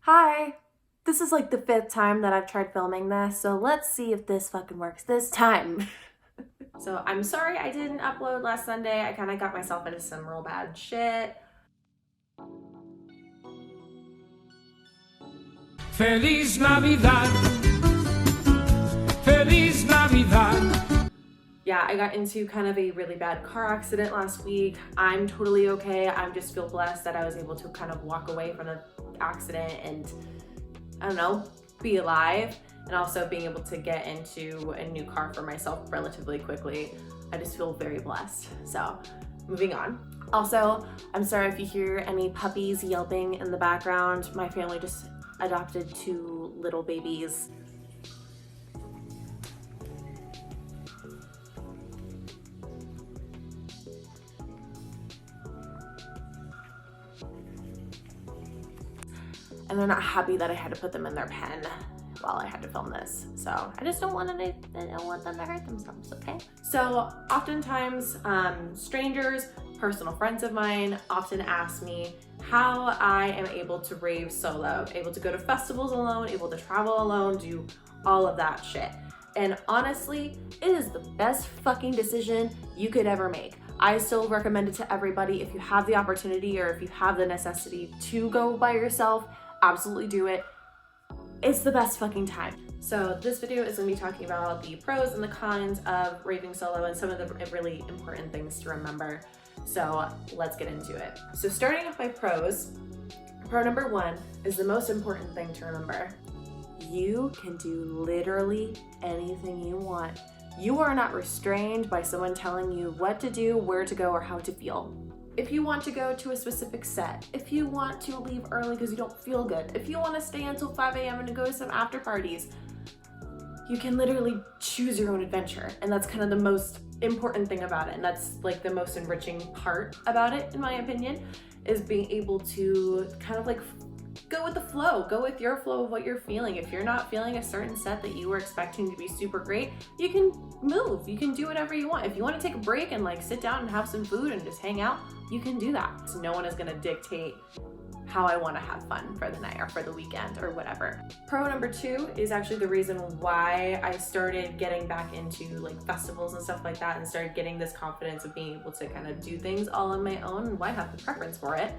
Hi! This is like the 5th time that I've tried filming this, so let's see if this fucking works this time. So I'm sorry I didn't upload last Sunday. I kind of got myself into some real bad shit. Feliz Navidad. Feliz Navidad. Yeah, I got into kind of a really bad car accident last week. I'm totally okay. I just feel blessed that I was able to kind of walk away from the accident and, I don't know, be alive, and also being able to get into a new car for myself relatively quickly. I just feel very blessed. So, moving on. Also, I'm sorry if you hear any puppies yelping in the background. My family just adopted 2 little babies. And they're not happy that I had to put them in their pen while I had to film this. So I just don't want them to hurt themselves, okay? So oftentimes strangers, personal friends of mine often ask me how I am able to rave solo, able to go to festivals alone, able to travel alone, do all of that shit. And honestly, it is the best fucking decision you could ever make. I still recommend it to everybody. If you have the opportunity or if you have the necessity to go by yourself, absolutely do it. It's the best fucking time. So this video is going to be talking about the pros and the cons of raving solo and some of the really important things to remember. So let's get into it. So starting off by pros, pro number 1 is the most important thing to remember. You can do literally anything you want. You are not restrained by someone telling you what to do, where to go, or how to feel. If you want to go to a specific set, if you want to leave early because you don't feel good, if you want to stay until 5 a.m. and go to some after parties, you can literally choose your own adventure. And that's kind of the most important thing about it. And that's like the most enriching part about it, in my opinion, is being able to kind of like go with the flow, go with your flow of what you're feeling. If you're not feeling a certain set that you were expecting to be super great, you can move, you can do whatever you want. If you want to take a break and like sit down and have some food and just hang out, you can do that. So no one is going to dictate how I want to have fun for the night or for the weekend or whatever. Pro number 2 is actually the reason why I started getting back into like festivals and stuff like that and started getting this confidence of being able to kind of do things all on my own and why I have the preference for it,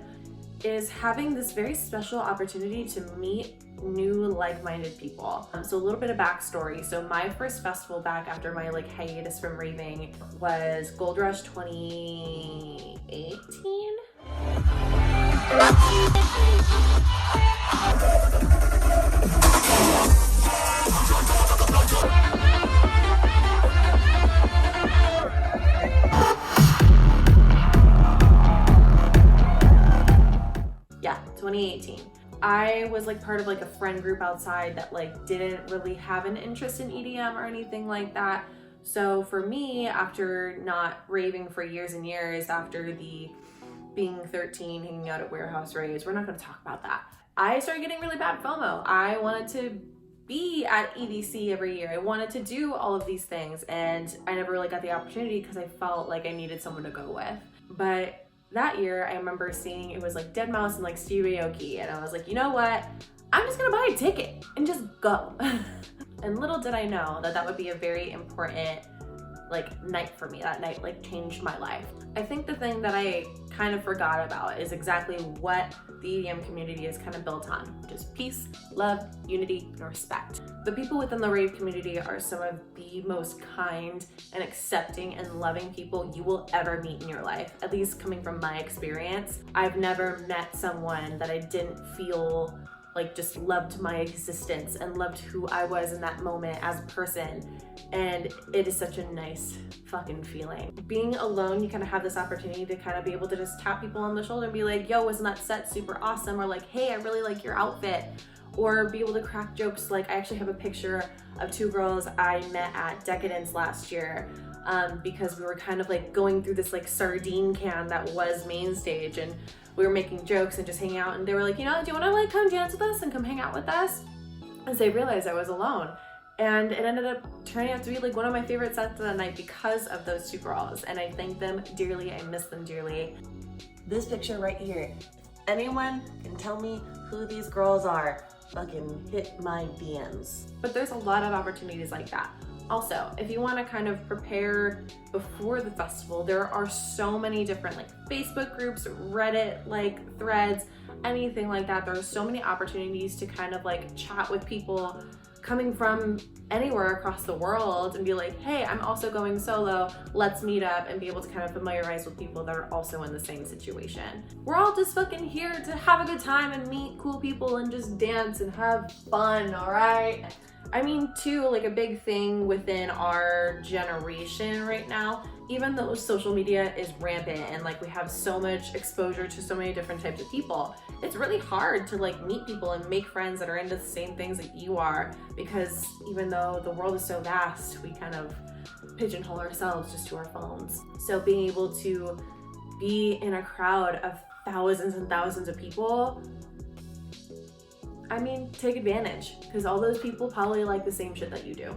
is having this very special opportunity to meet new like-minded people. So a little bit of backstory. So my first festival back after my like hiatus from raving was Gold Rush 2018. Yeah, 2018. I was like part of like a friend group outside that like didn't really have an interest in EDM or anything like that. So for me, after not raving for years and years, after the being 13, hanging out at warehouse raves, we're not going to talk about that. I started getting really bad FOMO. I wanted to be at EDC every year. I wanted to do all of these things, and I never really got the opportunity because I felt like I needed someone to go with. But that year, I remember seeing it was like deadmau5 and like Steve Aoki, and I was like, you know what? I'm just gonna buy a ticket and just go. And little did I know that that would be a very important like night for me. That night like changed my life. I think the thing that I kind of forgot about is exactly what the EDM community is kind of built on, which is peace, love, unity, and respect. The people within the rave community are some of the most kind and accepting and loving people you will ever meet in your life, at least coming from my experience. I've never met someone that I didn't feel like just loved my existence and loved who I was in that moment as a person. And it is such a nice fucking feeling. Being alone, you kind of have this opportunity to kind of be able to just tap people on the shoulder and be like, yo, wasn't that set super awesome? Or like, hey, I really like your outfit. Or be able to crack jokes. Like I actually have a picture of 2 girls I met at Decadence last year because we were kind of like going through this like sardine can that was main stage, and we were making jokes and just hanging out, and they were like, you know, do you want to like come dance with us and come hang out with us? As they realized I was alone. And it ended up turning out to be like one of my favorite sets of the night because of those 2 girls. And I thank them dearly, I miss them dearly. This picture right here, anyone can tell me who these girls are, fucking hit my DMs. But there's a lot of opportunities like that. Also, if you want to kind of prepare before the festival, there are so many different like Facebook groups, Reddit like threads, anything like that. There are so many opportunities to kind of like chat with people coming from anywhere across the world and be like, hey, I'm also going solo, let's meet up, and be able to kind of familiarize with people that are also in the same situation. We're all just fucking here to have a good time and meet cool people and just dance and have fun, all right? I mean, too, like a big thing within our generation right now, even though social media is rampant and like we have so much exposure to so many different types of people, it's really hard to like meet people and make friends that are into the same things that you are, because even though the world is so vast, we kind of pigeonhole ourselves just to our phones. So being able to be in a crowd of thousands and thousands of people, I mean, take advantage, because all those people probably like the same shit that you do.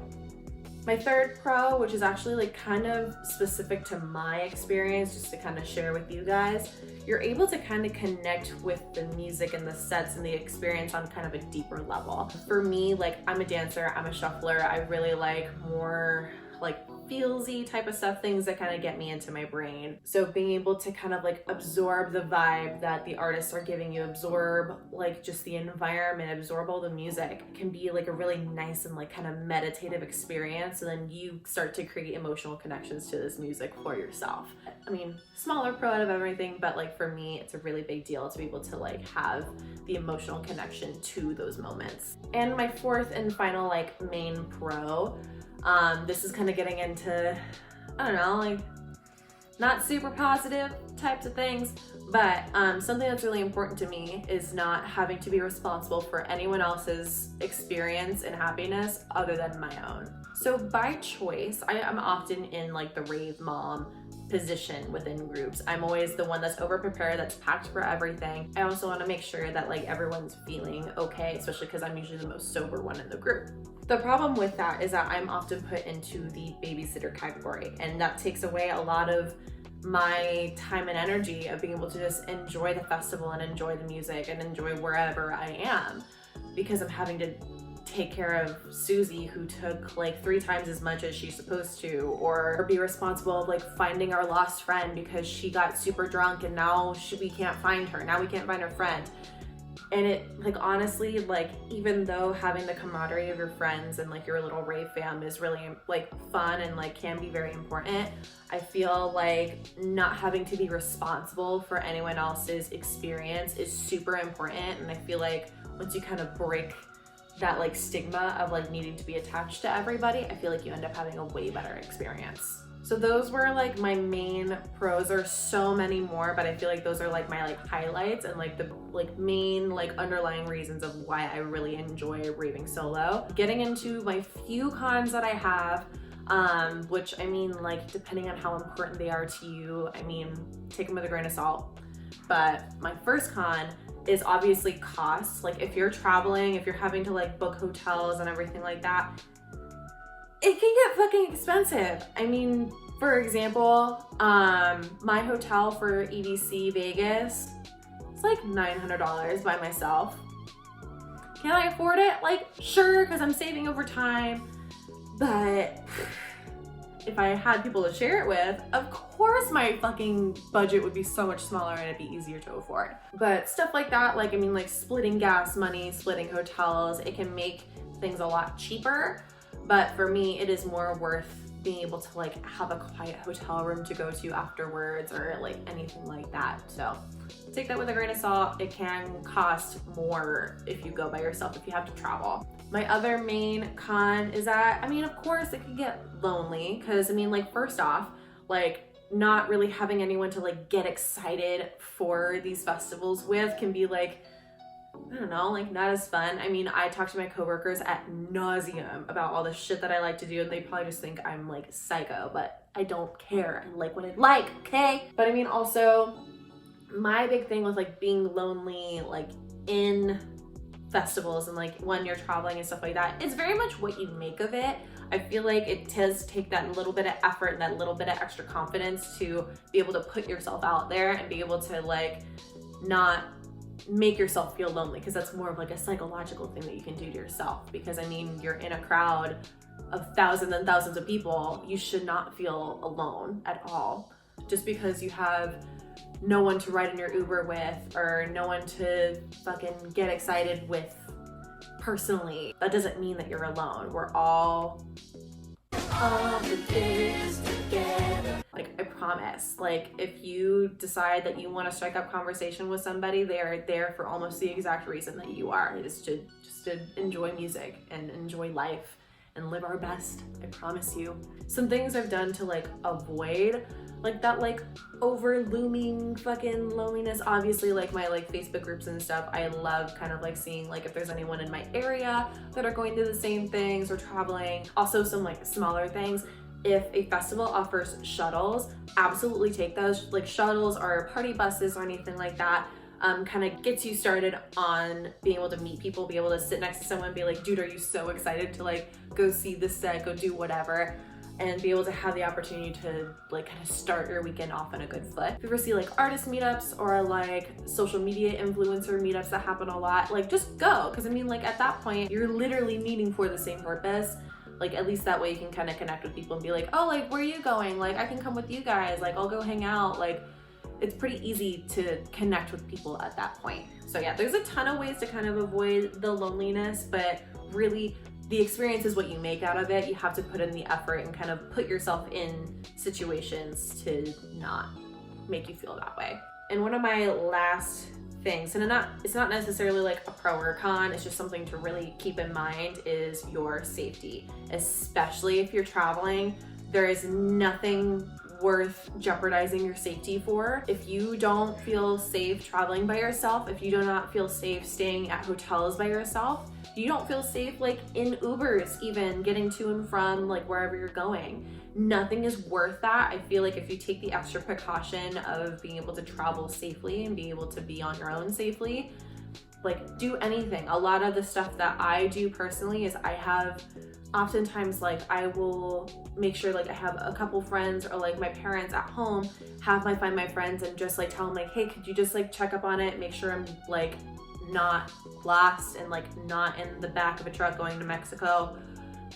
My third pro, which is actually like kind of specific to my experience, just to kind of share with you guys, you're able to kind of connect with the music and the sets and the experience on kind of a deeper level. For me, like I'm a dancer, I'm a shuffler, I really like more like feelsy type of stuff, things that kind of get me into my brain. So being able to kind of like absorb the vibe that the artists are giving you, absorb like just the environment, absorb all the music, can be like a really nice and like kind of meditative experience. And then you start to create emotional connections to this music for yourself. I mean, smaller pro out of everything, but like for me, it's a really big deal to be able to like have the emotional connection to those moments. And my fourth and final like main pro, this is kind of getting into, I don't know, like not super positive types of things, but something that's really important to me is not having to be responsible for anyone else's experience and happiness other than my own. So by choice, I'm often in like the rave mom position within groups. I'm always the one that's over prepared, that's packed for everything. I also want to make sure that like everyone's feeling okay, especially because I'm usually the most sober one in the group. The problem with that is that I'm often put into the babysitter category, and that takes away a lot of my time and energy of being able to just enjoy the festival and enjoy the music and enjoy wherever I am, because I'm having to take care of Susie, who took like 3 times as much as she's supposed to, or be responsible of like finding our lost friend because she got super drunk and now we can't find her. Now we can't find her friend. And it like honestly, like even though having the camaraderie of your friends and like your little rave fam is really like fun and like can be very important, I feel like not having to be responsible for anyone else's experience is super important. And I feel like once you kind of break that like stigma of like needing to be attached to everybody, I feel like you end up having a way better experience. So those were like my main pros. There's so many more, but I feel like those are like my like highlights and like the like main like underlying reasons of why I really enjoy raving solo. Getting into my few cons that I have, which I mean like depending on how important they are to you, I mean take them with a grain of salt. But my first con is obviously cost. Like if you're traveling, if you're having to like book hotels and everything like that, it can get fucking expensive. I mean, for example, my hotel for EDC Vegas, it's like $900 by myself. Can I afford it? Like, sure, because I'm saving over time, but if I had people to share it with, of course my fucking budget would be so much smaller and it'd be easier to afford. But stuff like that, like, I mean, like splitting gas money, splitting hotels, it can make things a lot cheaper. But for me, it is more worth being able to like have a quiet hotel room to go to afterwards or like anything like that. So take that with a grain of salt. It can cost more if you go by yourself, if you have to travel. My other main con is that, I mean, of course it can get lonely because I mean, like first off, like not really having anyone to like get excited for these festivals with can be like, I don't know, like not as fun. I mean, I talk to my coworkers ad nauseum about all the shit that I like to do, and they probably just think I'm like psycho, but I don't care. I like what I like, okay? But I mean, also, my big thing with like being lonely, like in festivals and like when you're traveling and stuff like that, it's very much what you make of it. I feel like it does take that little bit of effort and that little bit of extra confidence to be able to put yourself out there and be able to like not make yourself feel lonely, because that's more of like a psychological thing that you can do to yourself. Because I mean, you're in a crowd of thousands and thousands of people, you should not feel alone at all. Just because you have no one to ride in your Uber with, or no one to fucking get excited with personally, that doesn't mean that you're alone. We're all in this together. Like, I promise, like, if you decide that you want to strike up conversation with somebody, they are there for almost the exact reason that you are. It's to enjoy music and enjoy life and live our best. I promise you. Some things I've done to like avoid like that like over looming fucking loneliness. Obviously, like my like Facebook groups and stuff, I love kind of like seeing like if there's anyone in my area that are going through the same things or traveling. Also some like smaller things. If a festival offers shuttles, absolutely take those. Like shuttles or party buses or anything like that. Kind of gets you started on being able to meet people, be able to sit next to someone and be like, dude, are you so excited to like go see this set, go do whatever, and be able to have the opportunity to like kind of start your weekend off on a good foot. If you ever see like artist meetups or like social media influencer meetups that happen a lot, like just go. Because I mean, like at that point, you're literally meeting for the same purpose. Like at least that way you can kind of connect with people and be like, oh, like where are you going? Like I can come with you guys, like I'll go hang out. Like it's pretty easy to connect with people at that point. So yeah, there's a ton of ways to kind of avoid the loneliness, but really the experience is what you make out of it. You have to put in the effort and kind of put yourself in situations to not make you feel that way. And one of my last things, and it's not necessarily like a pro or a con, it's just something to really keep in mind, is your safety. Especially if you're traveling, there is nothing worth jeopardizing your safety for. If you don't feel safe traveling by yourself, if you do not feel safe staying at hotels by yourself, you don't feel safe like in Ubers even getting to and from like wherever you're going, nothing is worth that. I feel like if you take the extra precaution of being able to travel safely and being able to be on your own safely, like do anything. A lot of the stuff that I do personally is I have oftentimes like I will make sure like I have a couple friends or like my parents at home find my friends and just like tell them like, hey, could you just like check up on it, make sure I'm like not lost and like not in the back of a truck going to Mexico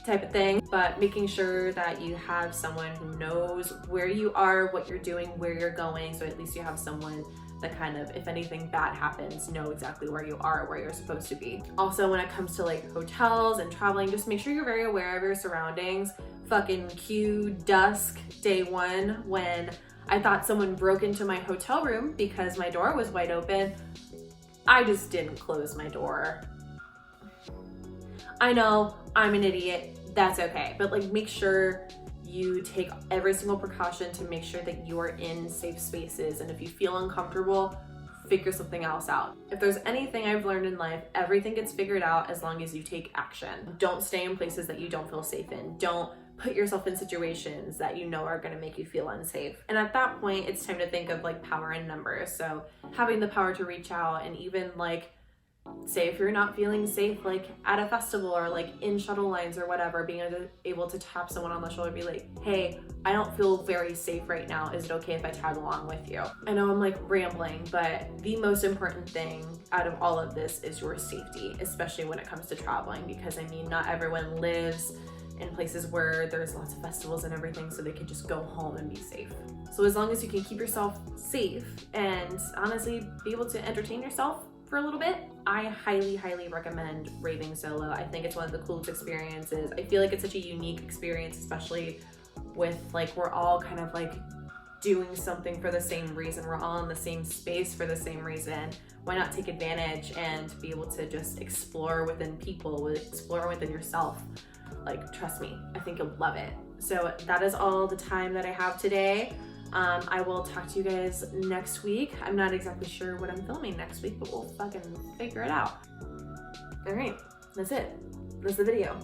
type of thing. But making sure that you have someone who knows where you are, what you're doing, where you're going, so at least you have someone that kind of, if anything bad happens, know exactly where you are, where you're supposed to be. Also, when it comes to like hotels and traveling, just make sure you're very aware of your surroundings. Fucking cue dusk day one when I thought someone broke into my hotel room because my door was wide open. I just didn't close my door. I know, I'm an idiot, that's okay. But like make sure you take every single precaution to make sure that you are in safe spaces. And if you feel uncomfortable, figure something else out. If there's anything I've learned in life, everything gets figured out as long as you take action. Don't stay in places that you don't feel safe in. Don't put yourself in situations that you know are going to make you feel unsafe. And at that point, it's time to think of like power in numbers. So having the power to reach out, and even like, say if you're not feeling safe like at a festival or like in shuttle lines or whatever, being able to tap someone on the shoulder and be like, hey, I don't feel very safe right now. Is it okay if I tag along with you? I know I'm like rambling, but the most important thing out of all of this is your safety, especially when it comes to traveling, because I mean, not everyone lives in places where there's lots of festivals and everything, so they can just go home and be safe. So as long as you can keep yourself safe and honestly be able to entertain yourself for a little bit, I highly, highly recommend raving solo. I think it's one of the coolest experiences. I feel like it's such a unique experience, especially with like, we're all kind of like doing something for the same reason. We're all in the same space for the same reason. Why not take advantage and be able to just explore within people, explore within yourself? Like, trust me, I think you'll love it. So that is all the time that I have today. I will talk to you guys next week. I'm not exactly sure what I'm filming next week, but we'll fucking figure it out. All right, that's it. That's the video.